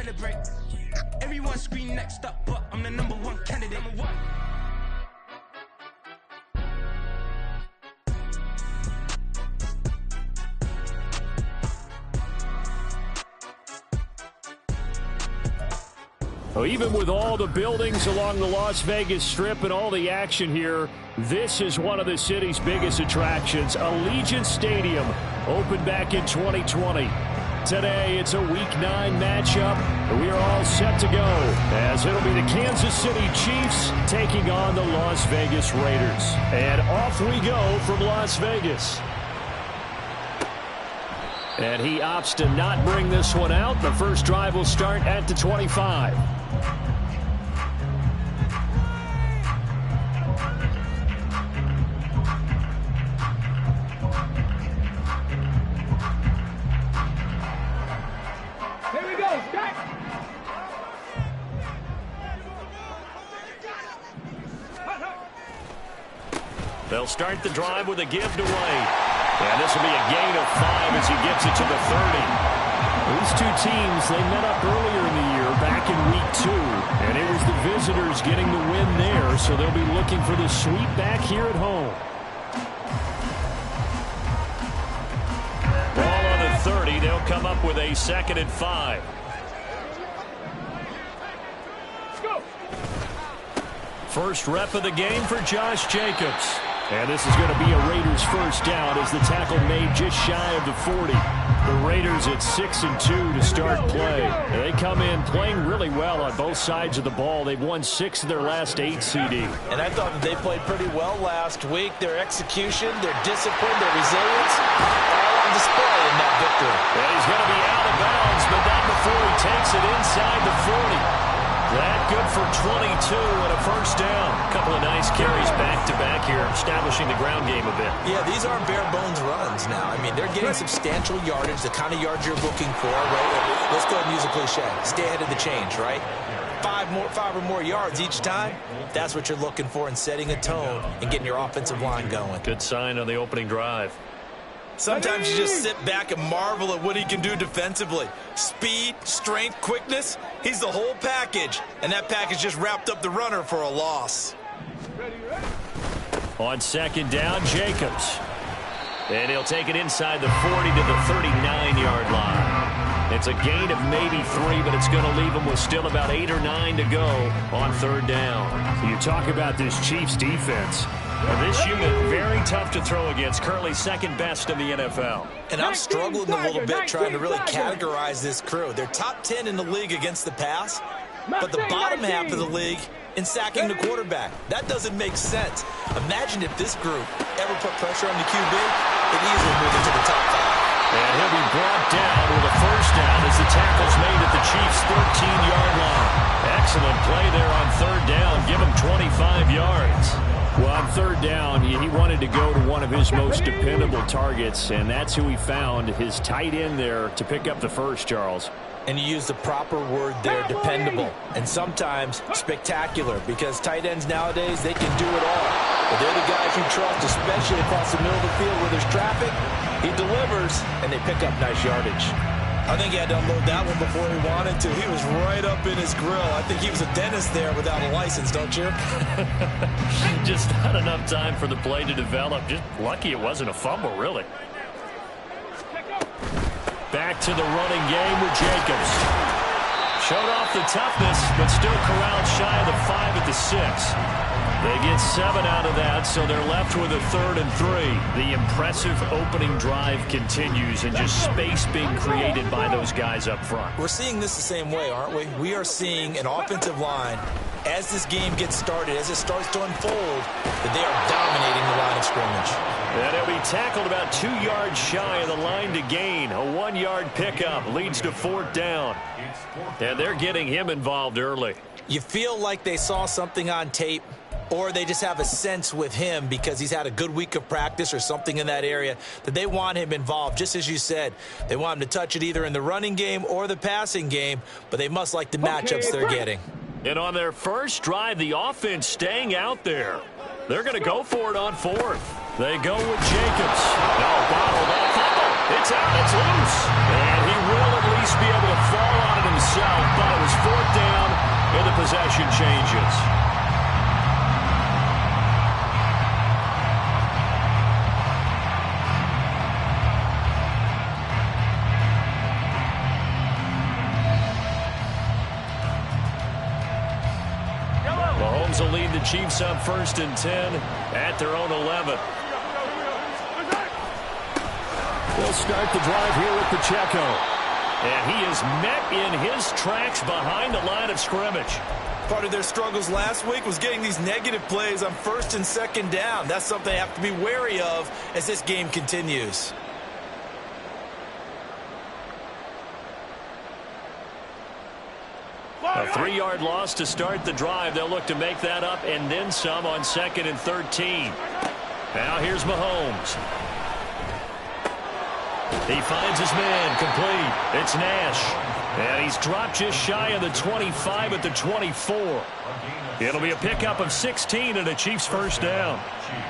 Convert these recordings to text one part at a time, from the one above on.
celebrate. Everyone scream next up, but I'm the #1 candidate. Well, even with all the buildings along the Las Vegas Strip and all the action here, this is one of the city's biggest attractions. Allegiant Stadium opened back in 2020. Today, it's a Week 9 matchup. We are all set to go as it'll be the Kansas City Chiefs taking on the Las Vegas Raiders. And off we go from Las Vegas. And he opts to not bring this one out. The first drive will start at the 25. They'll start the drive with a give to Wade. And this will be a gain of 5 as he gets it to the 30. These two teams, they met up earlier in the year back in Week 2. And it was the visitors getting the win there, so they'll be looking for the sweep back here at home. Ball on the 30. They'll come up with a 2nd and 5. First rep of the game for Josh Jacobs. And this is going to be a Raiders first down as the tackle made just shy of the 40. The Raiders at 6-2 to start play. And they come in playing really well on both sides of the ball. They've won 6 of their last 8, CD. And I thought that they played pretty well last week. Their execution, their discipline, their resilience, all on display in that victory. And he's going to be out of bounds, but not before he takes it inside the 40. That good for 22 and a first down. A couple of nice carries back-to-back here, establishing the ground game a bit. Yeah, these aren't bare-bones runs now. I mean, they're getting substantial yardage, the kind of yards you're looking for, right? Let's go ahead and use a cliche. Stay ahead of the change, right? 5 or more yards each time. That's what you're looking for in setting a tone and getting your offensive line going. Good sign on the opening drive. Sometimes you just sit back and marvel at what he can do defensively. Speed, strength, quickness, he's the whole package. And that package just wrapped up the runner for a loss. On 2nd down, Jacobs. And he'll take it inside the 40 to the 39-yard line. It's a gain of maybe 3, but it's going to leave him with still about 8 or 9 to go on 3rd down. You talk about this Chiefs defense. And this unit, very tough to throw against, currently 2nd best in the NFL. And I'm struggling a little bit trying to really categorize this crew. They're top 10 in the league against the pass, but the bottom half of the league in sacking the quarterback. That doesn't make sense. Imagine if this group ever put pressure on the QB, it easily move into the top 5. And he'll be brought down with a first down as the tackle's made at the Chiefs' 13-yard line. Excellent play there on 3rd down. Give him 25 yards. Well, on 3rd down, he wanted to go to one of his most dependable targets, and that's who he found, his tight end there, to pick up the first, Charles. And you use the proper word there, dependable, and sometimes spectacular, because tight ends nowadays, they can do it all. But they're the guys you trust, especially across the middle of the field where there's traffic. He delivers, and they pick up nice yardage. I think he had to unload that one before he wanted to. He was right up in his grill. I think he was a dentist there without a license, don't you? Just not enough time for the play to develop. Just lucky it wasn't a fumble, really. Back to the running game with Jacobs. Showed off the toughness, but still corralled shy of the 5 at the 6. They get 7 out of that, so they're left with a 3rd and 3. The impressive opening drive continues, and just space being created by those guys up front. We're seeing this the same way, aren't we? We are seeing an offensive line, as this game gets started, as it starts to unfold, that they are dominating the line of scrimmage. And he'll be tackled about 2 yards shy of the line to gain. A 1-yard pickup leads to 4th down. And they're getting him involved early. You feel like they saw something on tape, or they just have a sense with him because he's had a good week of practice or something in that area that they want him involved. Just as you said, they want him to touch it either in the running game or the passing game, but they must like the matchups they're getting. And on their first drive, the offense staying out there. They're going to go for it on 4th. They go with Jacobs. No, bottled up. It's out. It's loose. And he will at least be able to fall on it himself, but Raiders will lead the Chiefs up 1st and 10 at their own 11. They'll start the drive here with Pacheco. And he is met in his tracks behind the line of scrimmage. Part of their struggles last week was getting these negative plays on 1st and 2nd down. That's something they have to be wary of as this game continues. A 3-yard loss to start the drive. They'll look to make that up and then some on 2nd and 13. Now here's Mahomes. He finds his man, complete. It's Nash. And he's dropped just shy of the 25 at the 24. It'll be a pickup of 16 and a Chiefs first down.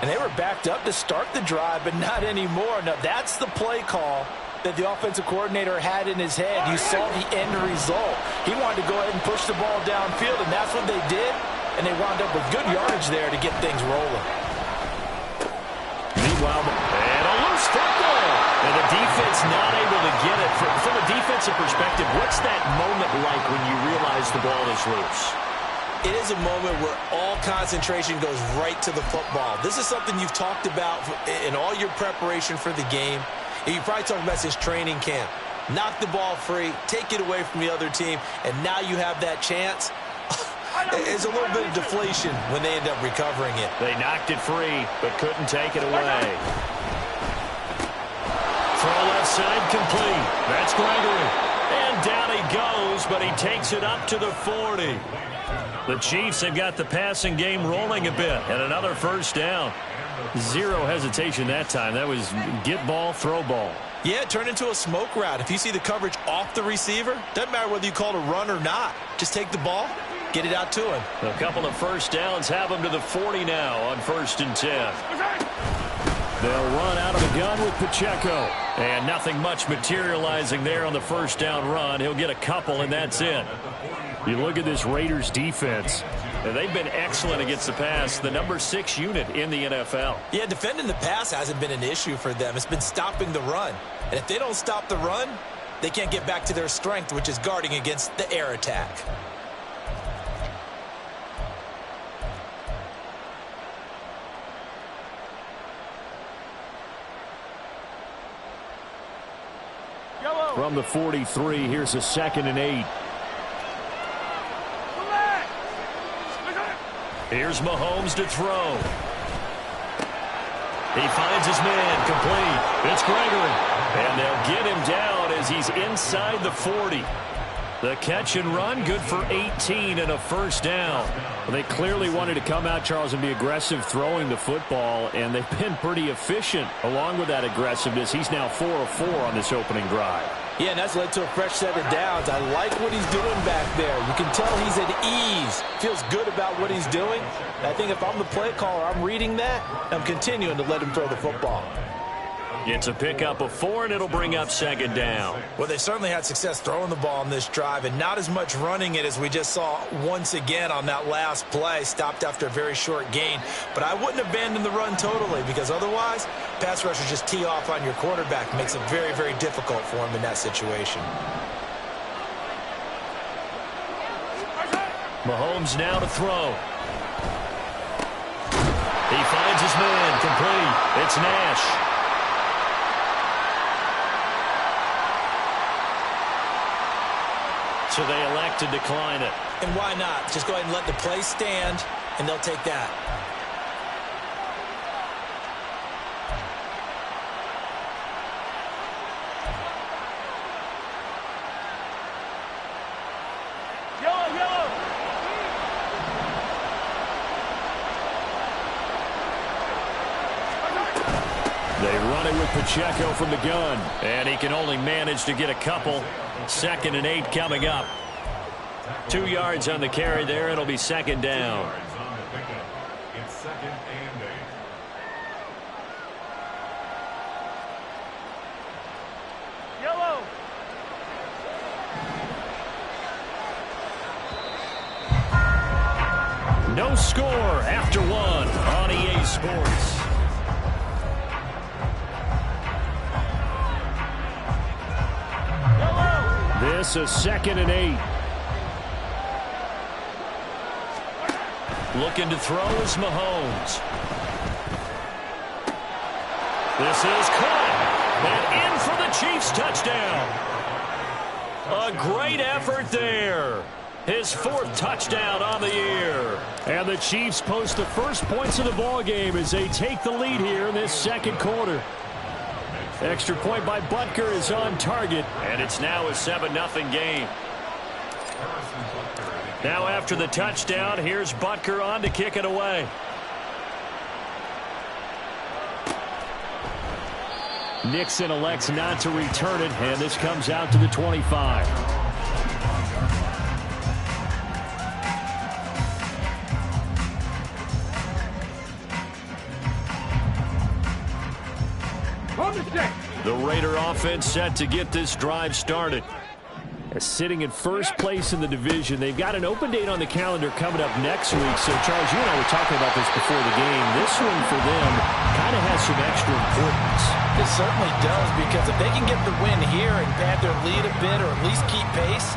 And they were backed up to start the drive, but not anymore. Now that's the play call that the offensive coordinator had in his head. You saw the end result. He wanted to go ahead and push the ball downfield, and that's what they did. And they wound up with good yardage there to get things rolling. Meanwhile, and a loose football. And the defense not able to get it. From a defensive perspective, what's that moment like when you realize the ball is loose? It is a moment where all concentration goes right to the football. This is something you've talked about in all your preparation for the game. And you probably talked about since training camp. Knock the ball free, take it away from the other team, and now you have that chance. It's a little bit of deflation when they end up recovering it. They knocked it free, but couldn't take it away. Throw left side complete. That's Gregory. And down he goes, but he takes it up to the 40. The Chiefs have got the passing game rolling a bit, and another first down. Zero hesitation that time. That was get ball, throw ball. Yeah, it turned into a smoke route. If you see the coverage off the receiver, doesn't matter whether you call it a run or not. Just take the ball, get it out to him. A couple of first downs have him to the 40 now on 1st and 10. They'll run out of the gun with Pacheco. And nothing much materializing there on the first down run. He'll get a couple, and that's it. You look at this Raiders defense. They've been excellent against the pass, the number 6 unit in the NFL. Yeah, defending the pass hasn't been an issue for them. It's been stopping the run. And if they don't stop the run, they can't get back to their strength, which is guarding against the air attack. From the 43, here's a 2nd and 8. Here's Mahomes to throw. He finds his man, complete. It's Gregory. And they'll get him down as he's inside the 40. The catch and run, good for 18 and a first down. Well, they clearly wanted to come out, Charles, and be aggressive throwing the football, and they've been pretty efficient along with that aggressiveness. He's now 4 of 4 on this opening drive. Yeah, and that's led to a fresh set of downs. I like what he's doing back there. You can tell he's at ease. Feels good about what he's doing. And I think if I'm the play caller, I'm reading that. I'm continuing to let him throw the football. It's a pickup of 4, and it'll bring up 2nd down. Well, they certainly had success throwing the ball on this drive, and not as much running it as we just saw once again on that last play. Stopped after a very short gain. But I wouldn't abandon the run totally, because otherwise, pass rushers just tee off on your quarterback. Makes it very, very difficult for him in that situation. Mahomes now to throw. He finds his man, complete. It's Nash. So they elect to decline it. And why not? Just go ahead and let the play stand, and they'll take that. They run it with Pacheco from the gun, and he can only manage to get a couple. 2nd and 8 coming up. 2 yards on the carry there. It'll be 2nd down. No score after 1 on EA Sports. This is 2nd and 8. Looking to throw is Mahomes. This is caught. And in for the Chiefs touchdown. A great effort there. His 4th touchdown on the year. And the Chiefs post the first points of the ball game as they take the lead here in this second quarter. Extra point by Butker is on target. And it's now a 7-0 game. Now after the touchdown, here's Butker on to kick it away. Nixon elects not to return it, and this comes out to the 25. The Raider offense set to get this drive started. Sitting in first place in the division. They've got an open date on the calendar coming up next week. So, Charles, you and I were talking about this before the game. This one for them kind of has some extra importance. It certainly does, because if they can get the win here and pad their lead a bit or at least keep pace,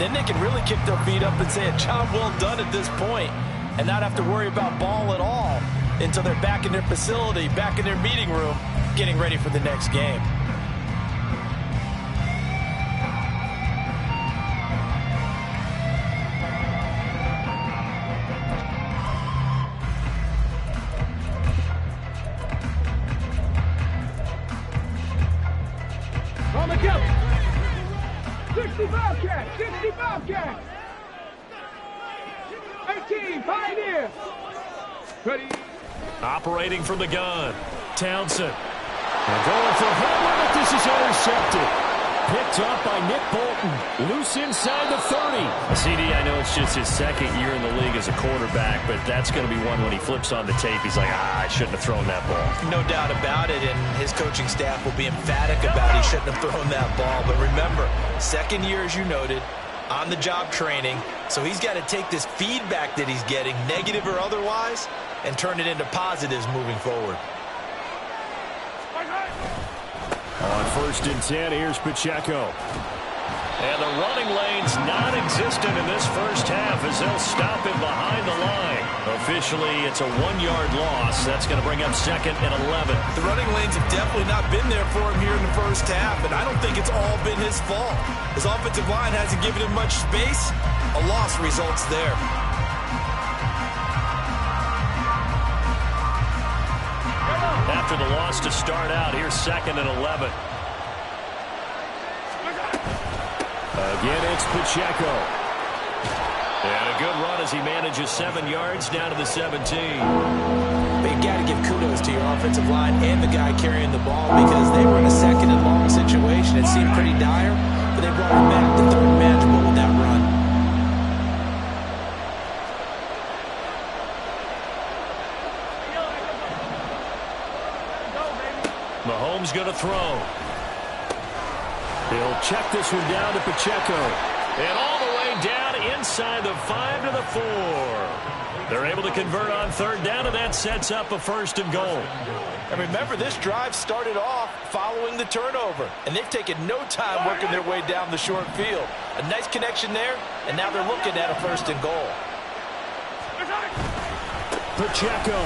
then they can really kick their feet up and say a job well done at this point and not have to worry about ball at all until they're back in their facility, back in their meeting room, getting ready for the next game. On the go. 65 catch, 65 catch. 18, Pioneer. Ready. Operating from the gun. Townsend. And going for Howard, but this is intercepted. Picked up by Nick Bolton. Loose inside the 30. CD, I know it's just his second year in the league as a quarterback, but that's going to be one when he flips on the tape. He's like, I shouldn't have thrown that ball. No doubt about it, and his coaching staff will be emphatic about he shouldn't have thrown that ball. But remember, second year, as you noted, on-the-job training, so he's got to take this feedback that he's getting, negative or otherwise, and turn it into positives moving forward. On 1st and 10, here's Pacheco. And the running lane's non-existent in this first half as they'll stop him behind the line. Officially, it's a 1-yard loss. That's going to bring up 2nd and 11. The running lanes have definitely not been there for him here in the first half, and I don't think it's all been his fault. His offensive line hasn't given him much space. A loss results there. After the loss to start out, here's 2nd and 11. Again, it's Pacheco. And a good run as he manages 7 yards down to the 17. But you got to give kudos to your offensive line and the guy carrying the ball, because they were in a 2nd and long situation. It seemed pretty dire, but they brought it back to 3rd and manageable with that run. Mahomes going to throw. He'll check this one down to Pacheco. And all the way down inside the 5 to the 4. They're able to convert on 3rd down, and that sets up a 1st and goal. And remember, this drive started off following the turnover, and they've taken no time working their way down the short field. A nice connection there, and now they're looking at a 1st and goal. Pacheco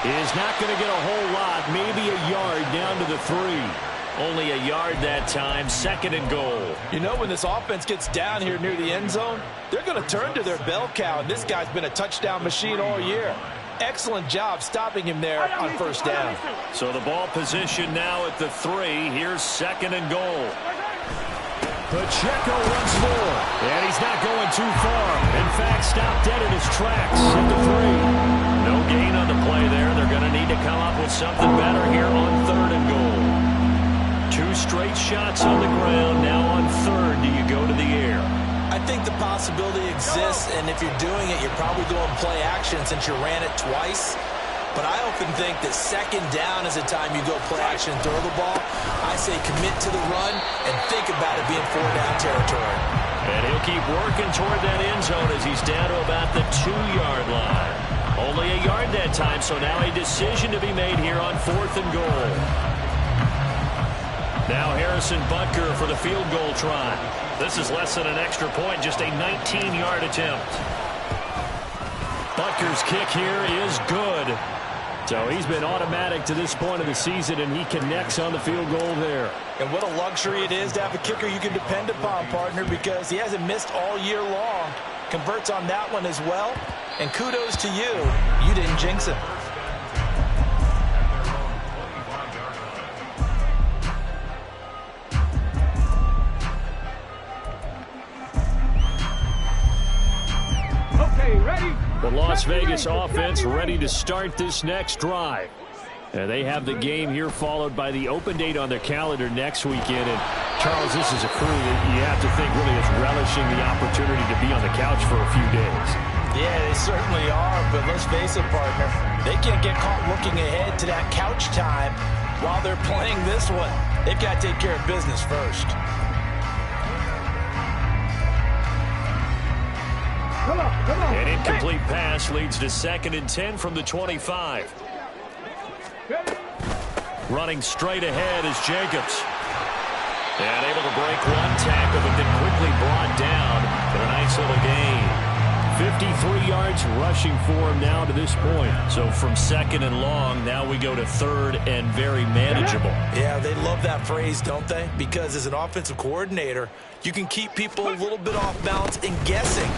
is not going to get a whole lot, maybe a yard down to the 3. Only a yard that time, 2nd and goal. You know, when this offense gets down here near the end zone, they're going to turn to their bell cow, and this guy's been a touchdown machine all year. Excellent job stopping him there on 1st down. So the ball position now at the 3. Here's 2nd and goal. Pacheco once more, and he's not going too far. In fact, stopped dead in his tracks at the 3. No gain on the play there. They're going to need to come up with something better here on 3rd and goal. 2 straight shots on the ground. Now on 3rd, do you go to the air? I think the possibility exists, and if you're doing it, you're probably going play action since you ran it twice. But I often think that 2nd down is a time you go play action and throw the ball. I say commit to the run and think about it being 4-down territory. And he'll keep working toward that end zone as he's down to about the 2-yard line. Only a yard that time, so now a decision to be made here on 4th and goal. Now Harrison Butker for the field goal try. This is less than an extra point, just a 19-yard attempt. Butker's kick here is good. So he's been automatic to this point of the season, and he connects on the field goal there. And what a luxury it is to have a kicker you can depend upon, partner, because he hasn't missed all year long. Converts on that one as well. And kudos to you. You didn't jinx him. Okay, ready? The Las Vegas offense ready to start this next drive. And they have the game here followed by the open date on their calendar next weekend. And Charles, this is a crew that you have to think really is relishing the opportunity to be on the couch for a few days. Yeah, they certainly are, but let's face it, partner. They can't get caught looking ahead to that couch time while they're playing this one. They've got to take care of business first. Come on, come on. An incomplete pass leads to 2nd and 10 from the 25. Running straight ahead is Jacobs. And able to break one tackle, but then quickly brought down for a nice little gain. 53 yards rushing for him now to this point. So from 2nd and long, now we go to 3rd and very manageable. Yeah, they love that phrase, don't they? Because as an offensive coordinator, you can keep people a little bit off balance and guessing